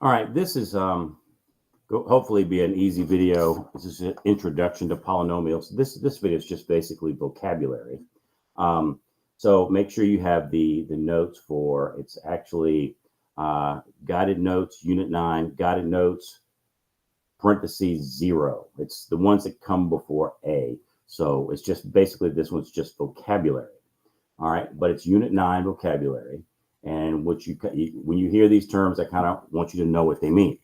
All right, this is hopefully be an easy video. This is an introduction to polynomials. This video is just basically vocabulary. Um, so make sure you have the notes for, it's actually guided notes, unit 9, guided notes, parentheses 0. It's the ones that come before A. So it's just basically, this one's just vocabulary. All right, but it's unit 9 vocabulary. And what when you hear these terms, I kind of want you to know what they mean.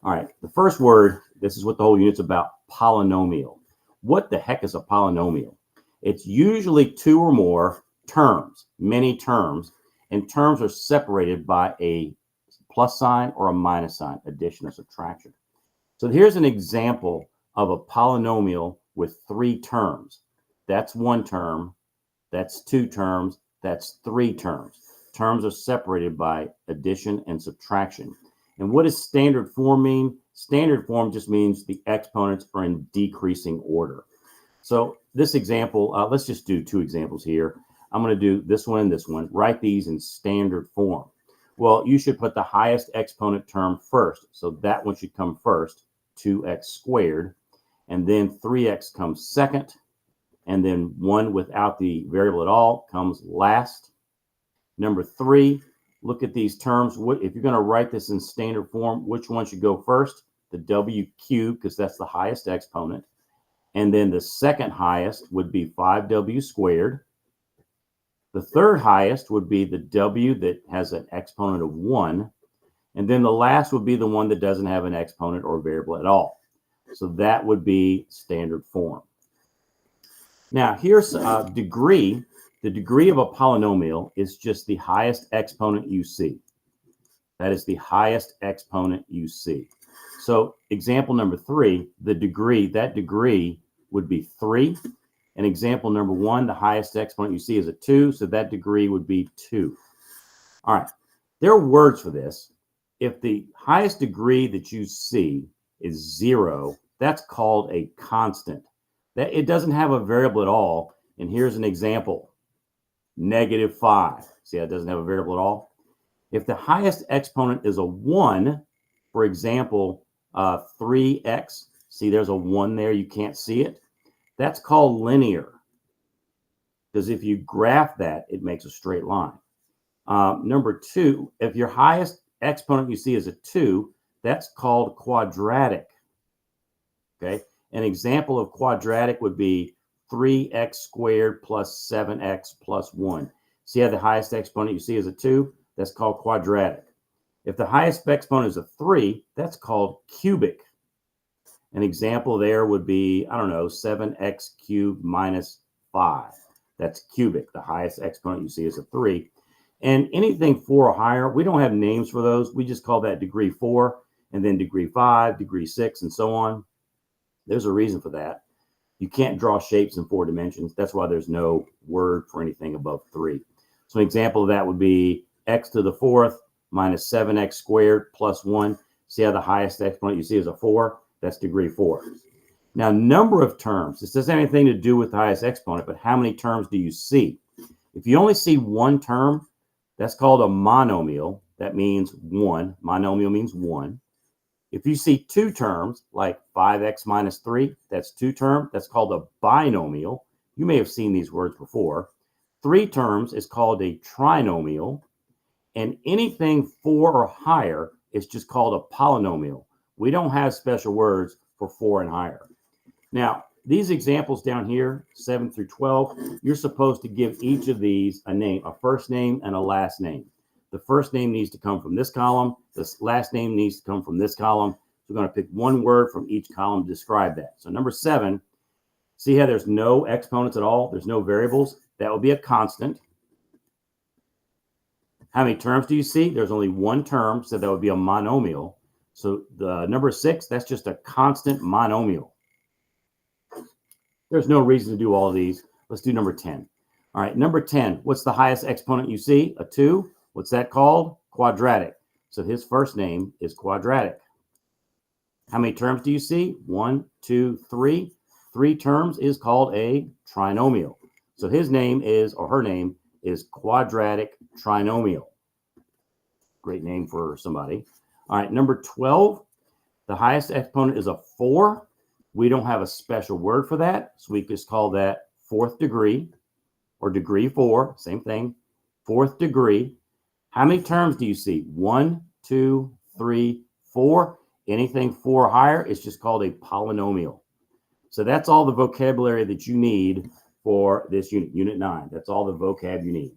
All right, the first word, this is what the whole unit's about, polynomial. What the heck is a polynomial? It's usually 2 or more terms, many terms, and terms are separated by a plus sign or a minus sign, addition or subtraction. So here's an example of a polynomial with 3 terms. That's 1 term, that's 2 terms, that's 3 terms. Terms are separated by addition and subtraction. And what does standard form mean? Standard form just means the exponents are in decreasing order. So this example, let's just do 2 examples here. I'm going to do this one and this one. Write these in standard form. Well, you should put the highest exponent term first. So that one should come first, 2x squared. And then 3x comes second. And then 1 without the variable at all comes last. Number 3, look at these terms. If you're going to write this in standard form, which one should go first? The w cubed, because that's the highest exponent. And then the second highest would be 5w squared. The third highest would be the w that has an exponent of 1. And then the last would be the one that doesn't have an exponent or variable at all. So that would be standard form. Now, here's a degree. The degree of a polynomial is just the highest exponent you see. That is the highest exponent you see. So example number 3, the degree, that degree would be 3. And example number 1, the highest exponent you see is a 2. So that degree would be 2. All right. There are words for this. If the highest degree that you see is 0, that's called a constant. That it doesn't have a variable at all. And here's an example. -5. See, that doesn't have a variable at all. If the highest exponent is a 1, for example, 3x, see there's a 1 there, you can't see it. That's called linear. Because if you graph that, it makes a straight line. Number 2, if your highest exponent you see is a 2, that's called quadratic. Okay, an example of quadratic would be 3x squared plus 7x plus 1. See how the highest exponent you see is a 2? That's called quadratic. If the highest exponent is a 3, that's called cubic. An example there would be, I don't know, 7x cubed minus 5. That's cubic. The highest exponent you see is a 3. And anything 4 or higher, we don't have names for those. We just call that degree 4, and then degree 5, degree 6, and so on. There's a reason for that. You can't draw shapes in 4 dimensions. That's why there's no word for anything above 3. So an example of that would be x to the 4th minus 7x squared plus 1. See how the highest exponent you see is a 4? That's degree 4. Now, number of terms. This doesn't have anything to do with the highest exponent, but how many terms do you see? If you only see 1 term, that's called a monomial. That means 1. Monomial means 1. If you see 2 terms, like 5x minus 3, that's 2 terms. That's called a binomial. You may have seen these words before. 3 terms is called a trinomial. And anything 4 or higher is just called a polynomial. We don't have special words for 4 and higher. Now, these examples down here, 7 through 12, you're supposed to give each of these a name, a first name and a last name. The first name needs to come from this column. The last name needs to come from this column. So we're going to pick one word from each column to describe that. So number 7, see how there's no exponents at all? There's no variables. That will be a constant. How many terms do you see? There's only 1 term, so that would be a monomial. So the number 6, that's just a constant monomial. There's no reason to do all of these. Let's do number 10. All right, number 10, what's the highest exponent you see? A 2. What's that called? Quadratic. So his first name is quadratic. How many terms do you see? 1, 2, 3. 3 terms is called a trinomial. So his name is, or her name is quadratic trinomial. Great name for somebody. All right, number 12, the highest exponent is a 4. We don't have a special word for that, so we just call that fourth degree or degree 4, same thing, fourth degree. How many terms do you see? 1, 2, 3, 4. Anything 4 or higher is just called a polynomial. So that's all the vocabulary that you need for this unit, Unit 9. That's all the vocab you need.